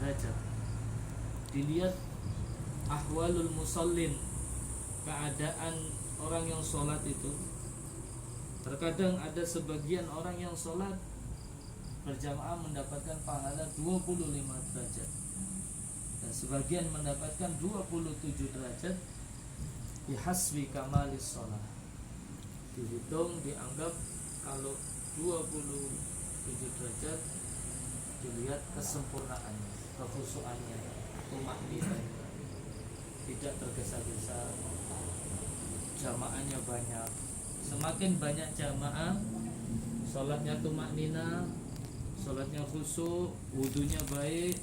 derajat. Dilihat ahwalul musallin, keadaan orang yang sholat itu. Terkadang ada sebagian orang yang sholat berjamaah mendapatkan pahala 25 derajat, dan sebagian mendapatkan 27 derajat. Bihasbi kamalis sholat, dihitung, dianggap kalau 27 derajat dilihat kesempurnaannya, kekhusyuannya, tumakninahnya, tidak tergesa-gesa, jamaahnya banyak. Semakin banyak jamaah, sholatnya tumakninah, sholatnya khusyuk, wudunya baik,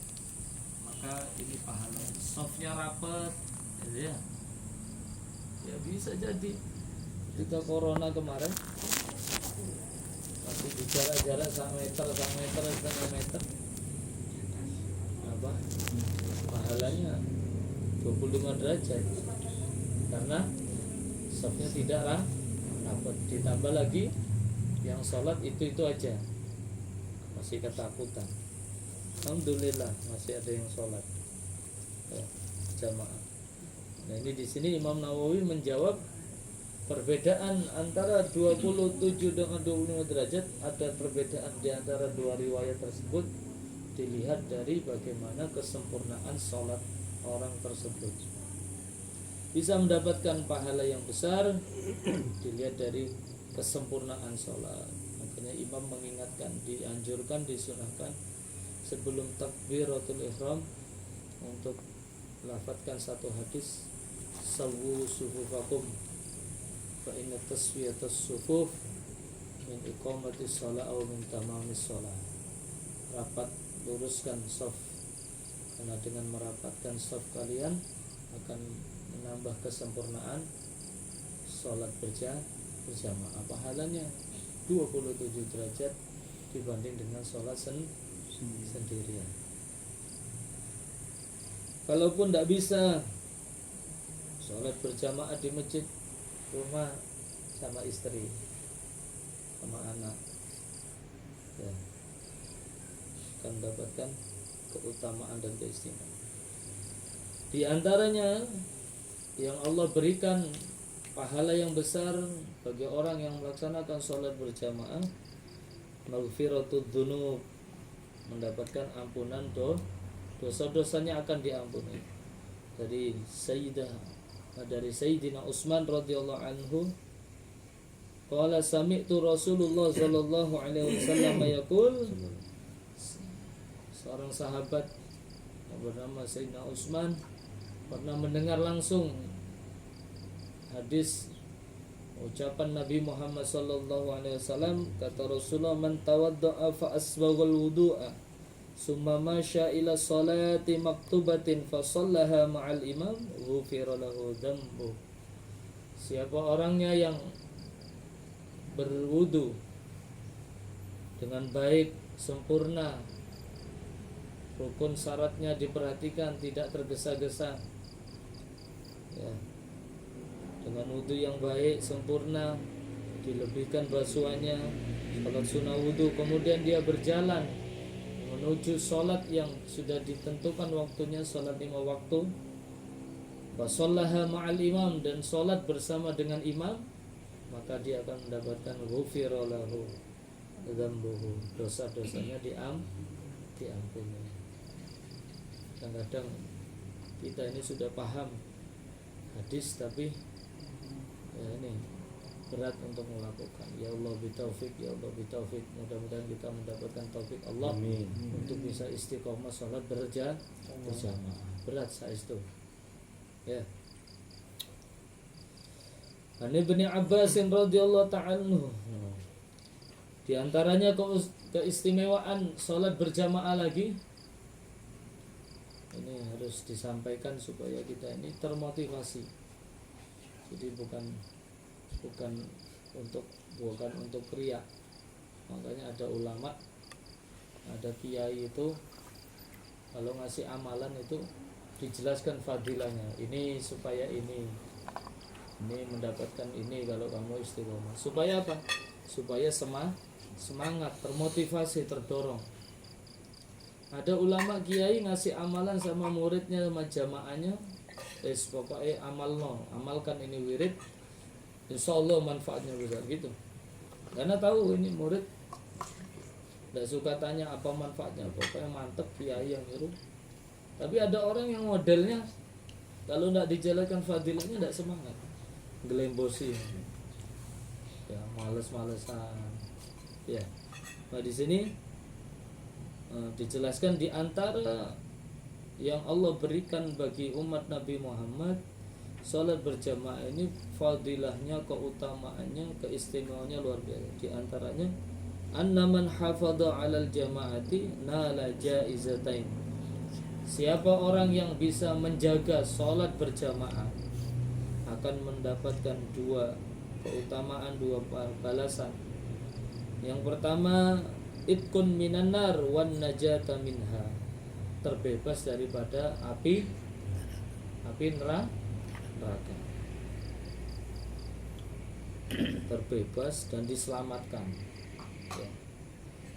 maka ini pahala. Shafnya rapat, ya. Ya bisa jadi. Ketika corona kemarin masih bicara jarak 1 meter, 1 meter, setengah meter, apa pahalanya 25 derajat, karena shafnya tidak rapat. Ditambah lagi yang sholat itu aja masih ketakutan. Alhamdulillah masih ada yang sholat ya, jamaah. Nah ini di sini Imam Nawawi menjawab perbedaan antara 27 dengan 25 derajat. Ada perbedaan di antara dua riwayat tersebut, dilihat dari bagaimana kesempurnaan sholat orang tersebut. Bisa mendapatkan pahala yang besar dilihat dari kesempurnaan sholat. Makanya Imam mengingatkan, dianjurkan, disunahkan sebelum takbiratul ihram untuk lafadzkan satu hadis, sawu sufufakum fa inna taswiyatas sufuf min iqamatis shalah aw min tamamis shalah. Rapat, luruskan shaf, karena dengan merapatkan shaf kalian akan menambah kesempurnaan sholat berjamaah. Pahalanya 27 derajat dibanding dengan sholat sendirian. Kalaupun tidak bisa sholat berjamaah di masjid, rumah sama istri, sama anak, ya, akan mendapatkan keutamaan dan keistimewaan. Di antaranya yang Allah berikan pahala yang besar bagi orang yang melaksanakan sholat berjamaah, maghfiratud dzunub, mendapatkan ampunan dosa-dosanya akan diampuni. Dari Sayyidina Utsman radhiyallahu anhu, qala sami'tu Rasulullah sallallahu alaihi wasallam yaqul, seorang sahabat yang bernama Sayyidina Utsman pernah mendengar langsung hadis ucapan Nabi Muhammad sallallahu alaihi wasallam. Kata Rasulullah, man tawadda'a fa asbaghal wudu'a summa masya ila salati maktubatin fa shallaha ma'al imam ghufira lahu dhanbu. Siapa orangnya yang berwudu dengan baik, sempurna, rukun syaratnya diperhatikan, tidak tergesa-gesa, ya, dengan wudu yang baik, sempurna, dilebihkan basuhannya, sholat sunnah wudu, kemudian dia berjalan menuju sholat yang sudah ditentukan waktunya, sholat 5 waktu, wasallaha ma'al imam, dan sholat bersama dengan imam, maka dia akan mendapatkan ghufira lahu dzambuhu, dosa-dosanya diampuni. Kadang-kadang kita ini sudah paham hadis, tapi ya ini berat untuk melakukan. Ya Allah bitaufik, ya Allah bitaufik. Mudah-mudahan kita mendapatkan taufik Allah. Amin. Untuk bisa istiqomah sholat berjamaah. Berat saestu. Ya. An Ibnu Abbas radhiyallahu ta'ala anhu, di antaranya keistimewaan sholat berjamaah lagi, ini harus disampaikan supaya kita ini termotivasi. Jadi bukan untuk riya. Makanya ada ulama, ada kiai itu kalau ngasih amalan itu dijelaskan fadilahnya. Ini supaya ini mendapatkan ini kalau kamu istiqomah. Supaya apa? Supaya semangat, termotivasi, terdorong. Ada ulama kiai ngasih amalan sama muridnya sama jamaahnya, pokoknya amalkan ini wirid, insya Allah manfaatnya besar gitu. Karena tahu ini murid tidak suka tanya apa manfaatnya, pokoknya mantep kiai yang nyuruh. Tapi ada orang yang modelnya kalau tidak dijalankan fadilahnya tidak semangat, gelembosi, ya males-malesan, ya. Nah di sini dijelaskan di antara yang Allah berikan bagi umat Nabi Muhammad, salat berjamaah ini fadilahnya, keutamaannya, keistimewaannya luar biasa. Di antaranya anna man hafadha 'alal jama'ati nala jaizatain. Siapa orang yang bisa menjaga salat berjamaah akan mendapatkan dua keutamaan, dua balasan. Yang pertama, itqun minan nar wan najata minha, terbebas daripada api neraka, terbebas dan diselamatkan, ya.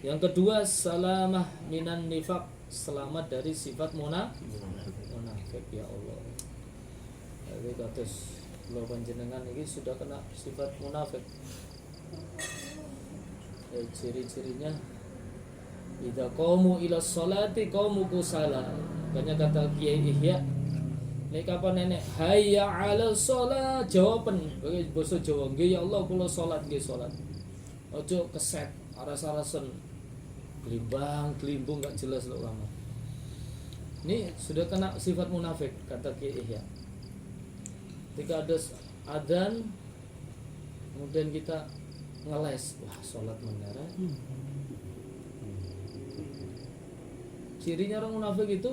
Yang kedua, salamah minan nifaq, selamat dari sifat munafik. Ya Allah, jadi kados kula panjenengan ini sudah kena sifat munafik. Ciri-cirinya idza qamu ila sholati qamu kusala. Makanya kata Kiai Ihya, nek kapan nenek hayya 'ala shalah, jawaban bagi basa Jawa, nggih ya Allah kula salat nggih salat. Ojo keset aras-arasen glimbung gak jelas loh lama. Ini sudah kena sifat munafik kata Kiai Ihya. Ketika ada adzan kemudian kita ngeles, wah salat menara. Cirinya orang munafik itu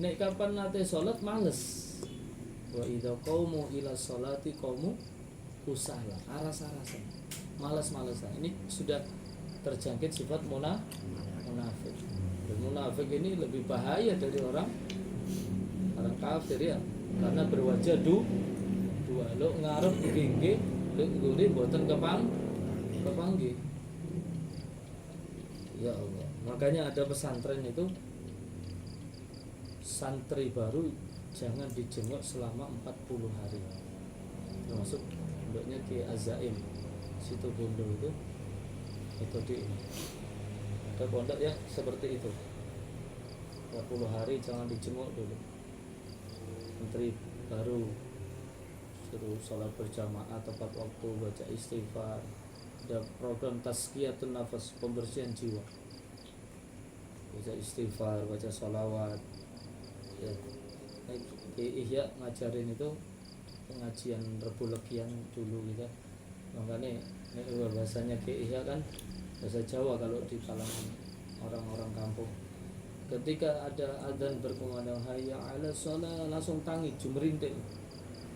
nek kapan nate salat males. Wa idza qaumu ila sholati qaumu kusala, aras-arasan, malas-malasan. Ini sudah terjangkit sifat munafik. Dan munafik ini lebih bahaya dari orang kafir, ya, karena berwajah dua. Lo ngarep nggih, lo nguri mboten kepanggih. Ya Allah. Makanya ada pesantren itu, santri baru jangan dijenguk selama 40 hari. Termasuk pondoknya Ki Azaim situ Bondo itu di ada pondok ya seperti itu. 40 hari jangan dijenguk dulu. Santri baru suruh sholat berjamaah tepat waktu, baca istighfar. Ada program tazkiyatun nafas, pembersihan jiwa. Baca istighfar, baca sholawat, ya. Ihya ngajarin itu pengajian Rebu Legian dulu gitu. Makanya bahasanya Ihya kan bahasa Jawa kalau di kalangan orang-orang kampung. Ketika ada adzan berkumandang hayya 'ala shalah, langsung tangi jumrintik,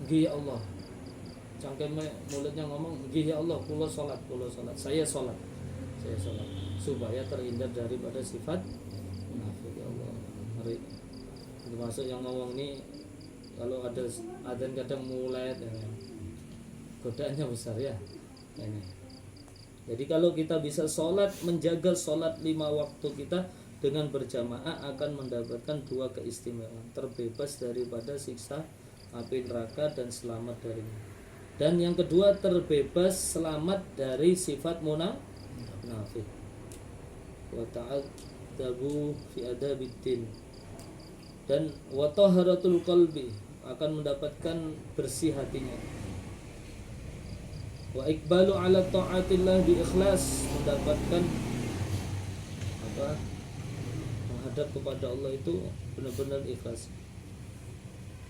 nggih ya Allah. Cangkeme mulutnya ngomong nggih ya Allah, kula salat, saya salat. Supaya terhindar daripada sifat munafik. Ya Allah, mari. Termasuk yang ngomong ini kalau ada adzan kadang mulai, ya, godaannya besar ya. Ini. Jadi kalau kita bisa sholat, menjaga sholat 5 waktu kita dengan berjamaah akan mendapatkan 2 keistimewaan, terbebas daripada siksa api neraka dan selamat darinya. Dan yang kedua, terbebas selamat dari sifat munafik. Wa ta'adzabu fi adabiddin. Dan wa taharatul qalbi, akan mendapatkan bersih hatinya. Wa iqbalu ala ta'atillah bi ikhlas, mendapatkan menghadap kepada Allah itu benar-benar ikhlas.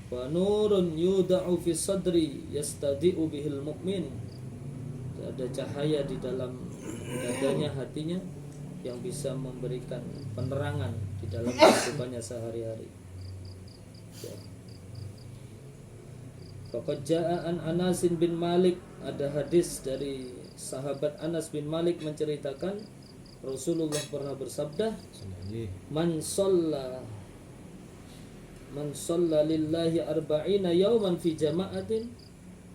Wa nurun yuda'u fi sadri yastadi'u bihil mu'min, ada cahaya di dalam dadanya, hatinya, yang bisa memberikan penerangan di dalam kehidupannya sehari-hari. Faqad ja'a an Anas bin Malik, ada hadis dari sahabat Anas bin Malik menceritakan Rasulullah pernah bersabda, Man shalla lillahi arba'ina yawman fi jama'atin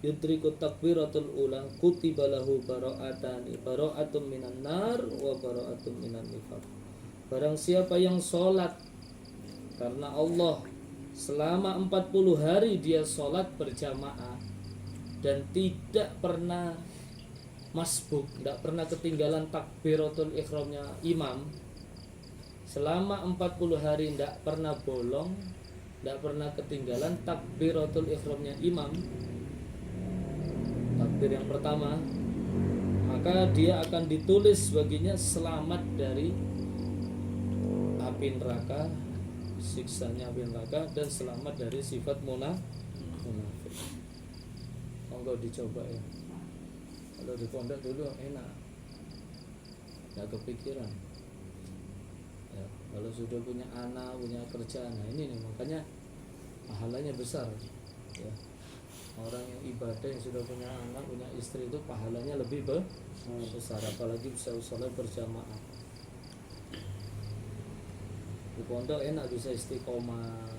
yudriku takbiratul ula kutiba lahu bara'atun minan nar wa bara'atun minan nifaq. Barang siapa yang sholat karena Allah selama 40 hari dia sholat berjamaah dan tidak pernah masbuk, tidak pernah ketinggalan takbiratul ihramnya imam, selama 40 hari tidak pernah bolong, tidak pernah ketinggalan takbiratul ihramnya imam, takbir yang pertama, maka dia akan ditulis baginya selamat dari api neraka, siksanya api neraka, dan selamat dari sifat munafik. Monggo dicoba ya. Kalau di pondok dulu enak, nggak kepikiran. Ya, kalau sudah punya anak, punya kerjaan, nah ini nih makanya pahalanya besar. Ya. Orang yang ibadah yang sudah punya anak, punya istri itu pahalanya lebih besar, apalagi bisa sholat berjamaah. Di pondok enak bisa istiqomah.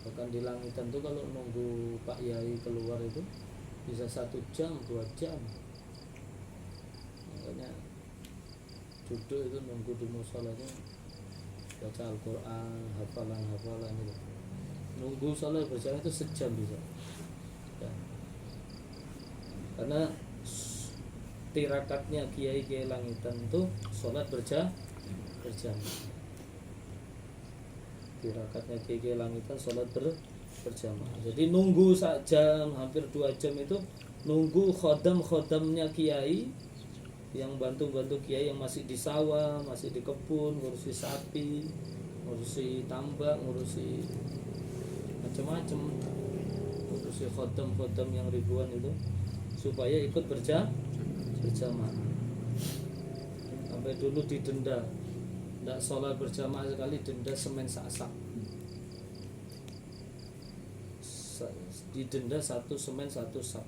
Bahkan di langitan tuh kalau nunggu Pak Yai keluar itu bisa 1 jam, 2 jam. Makanya duduk itu nunggu di musholanya, baca Al-Quran, hafalan itu. Nunggu sholat berjamaah itu sejam bisa. Ya. Karena tirakatnya kiai-kiai langitan itu sholat berjamaah. Tirakatnya kiai-kiai langitan sholat berjamaah. Jadi nunggu 1 jam, hampir 2 jam itu nunggu khodam-khodamnya kiai yang bantu-bantu kiai yang masih di sawah, masih di kebun, ngurusi sapi, ngurusi tambak, ngurusi macam-macam, ngurusi khodam-khodam yang ribuan itu supaya ikut berjamaah. Sampai dulu didenda, tidak sholat berjamaah sekali denda semen sak. Didenda 1 semen 1 sak,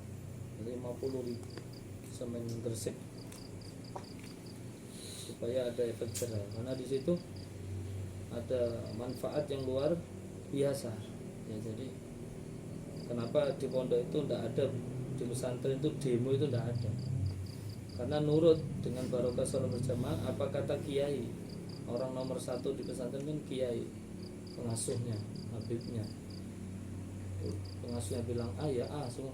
50.000 semen Gresik, supaya ada efek jerah. Karena di situ ada manfaat yang luar biasa. Ya, jadi kenapa di pondok itu tidak ada, di pesantren itu demo itu tidak ada, karena nurut dengan barokah sholat berjamaah. Apa kata kiai, orang nomor 1 di pesantren kan kiai, pengasuhnya, habibnya. Pengasuhnya bilang ya semua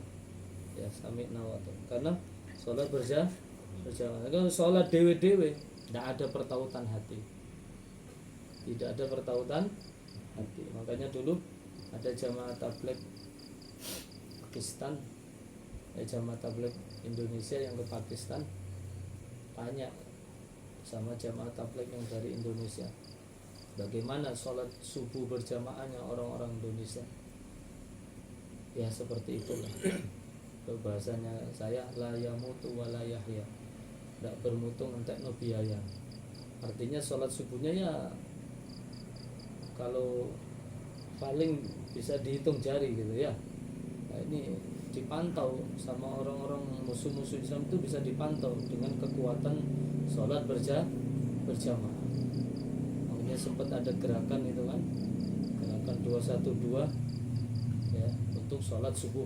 ya sami nawat, karena sholat berjamaah. Kalau sholat dewe-dewe tidak ada pertautan hati, tidak ada pertautan hati. Makanya dulu ada jamaah tabligh Pakistan, jamaah tabligh Indonesia yang ke Pakistan, tanya sama jamaah tabligh yang dari Indonesia, bagaimana sholat subuh berjamaahnya orang-orang Indonesia. Ya seperti itulah. Bahasanya saya la yamutu wa la yahya, tidak bermutu ngentekno biaya. Artinya sholat subuhnya ya kalau paling bisa dihitung jari gitu ya. Nah, ini dipantau sama orang-orang musuh-musuh Islam, itu bisa dipantau dengan kekuatan sholat berjamaah. Makanya sempat ada gerakan itu kan, gerakan 212 ya, untuk sholat subuh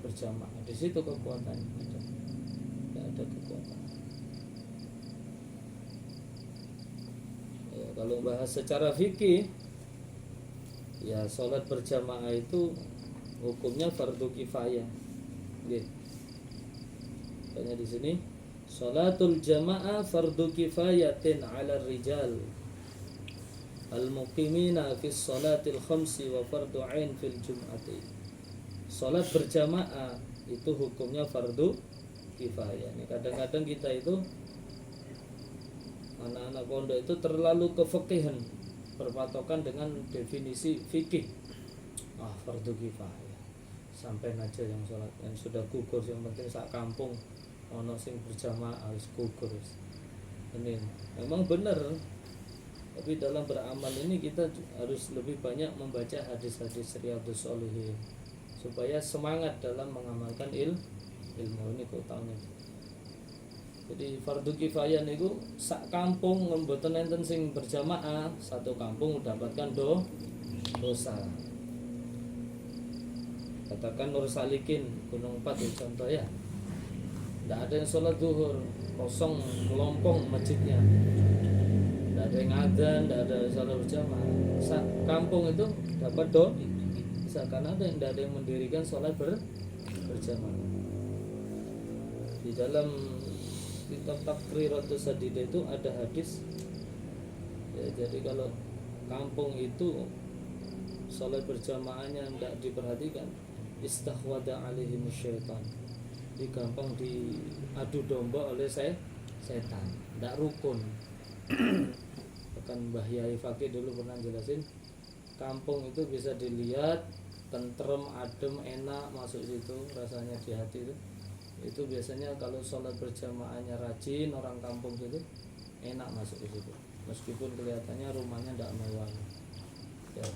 berjamaah. Di situ kekuatannya ada. Ada kekuatan. Ya, kalau bahas secara fikih, ya sholat berjamaah itu hukumnya fardu kifayah. Gitu. Tanya di sini, sholatul jamaah fardu kifayatin 'ala rijal al-muqimina fi sholatil khamsi wa fardu 'ain fil jum'ati. Sholat berjamaah itu hukumnya fardu kifayah. Ini kadang-kadang kita itu anak-anak pondok itu terlalu kefikihan, berpatokan dengan definisi fikih. Fardu kifayah, sampai aja yang sholat, yang sudah gugur, yang penting sak kampung ono sing berjamaah harus gugur. Ini memang benar, tapi dalam beramal ini kita harus lebih banyak membaca hadis-hadis Riyadhus Shalihin supaya semangat dalam mengamalkan ilmu ini keutamaannya. Jadi fardu kifayah niku sak kampung mboten enten sing berjamaah, satu kampung mendapatkan dosa. Katakan Nur Salikin Gunung 4 ya, contoh ya, tidak ada yang sholat zuhur, kosong, kelompong masjidnya, ada yang adzan, tidak ada sholat berjamaah. Kampung itu dapat dosa karena tidak ada yang mendirikan sholat berjamaah. Di dalam kitab Taqriratus Sadidah itu ada hadis ya, jadi kalau kampung itu sholat berjamaahnya tidak diperhatikan, istahwada alaihimus syaitan, gampang diadu domba oleh setan, tidak rukun. Bahkan Mbah Yai Fakih dulu pernah jelasin, kampung itu bisa dilihat tentrem, adem, enak masuk situ, rasanya di hati itu biasanya kalau sholat berjamaahnya rajin orang kampung situ enak masuk ke situ, meskipun kelihatannya rumahnya tidak mewah ya.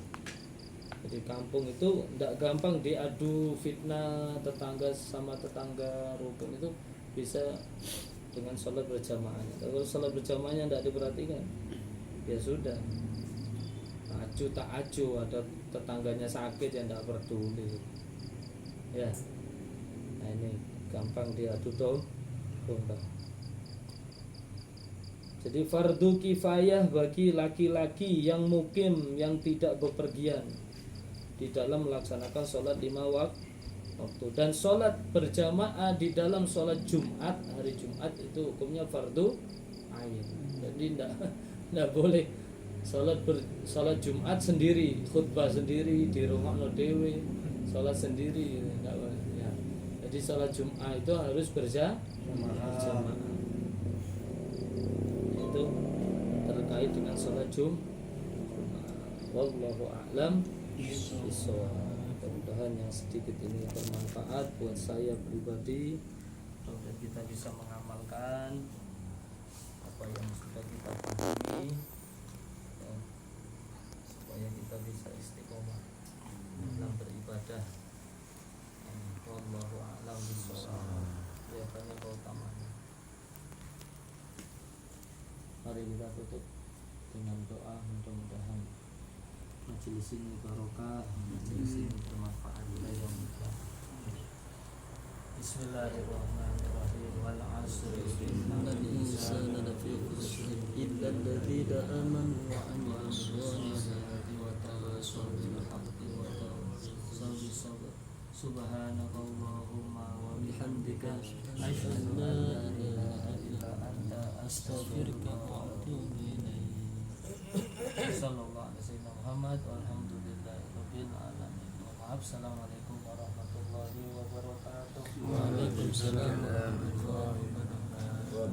Jadi kampung itu tidak gampang diadu fitnah tetangga sama tetangga rukun, itu bisa dengan sholat berjamaahnya. Kalau sholat berjamaahnya tidak diperhatikan ya sudah, acu tak acu, ada tetangganya sakit yang tidak peduli ya. Nah ini gampang diadu domba. Jadi fardu kifayah bagi laki-laki yang mukim, yang tidak bepergian di dalam melaksanakan sholat 5 waktu. Dan sholat berjamaah di dalam sholat Jumat, hari Jumat itu hukumnya fardu ain. Jadi tidak boleh sholat Jumat sendiri, khutbah sendiri di rumah no dewe, sholat sendiri tidak boleh ya. Jadi sholat Jumat itu harus berjamaah. Itu terkait dengan sholat Jumat. Wallahu a'lam bishawab. Mudah-mudahan yang sedikit ini bermanfaat buat saya pribadi, dan kita bisa mengamalkan apa yang sudah kita pahami ya, supaya kita bisa istiqomah dalam beribadah. Wallahu a'lam bishawab. Kelihatannya keutamanya. Mari kita tutup dengan doa, mudah-mudahan majelis ini barokah, majelis ini bermanfaat ila yaumil qiyamah. Bismillahirrahmanirrahim. Wal 'asri innal insana lafi khusr illa alladziina aamanu wa 'amilus shalihati wa tawassaw bil haqqi wa tawassaw bis sabr. Subhanakallahumma wa bihamdika asyhadu an la ilaha illa anta astaghfiruka wa atubu ilaik. Sallallahu alaihi wasallam Muhammad walhamdulillahi rabbil alamin. Maaf, assalamualaikum warahmatullahi wabarakatuh. Waalaikumsalam warahmatullahi wabarakatuh.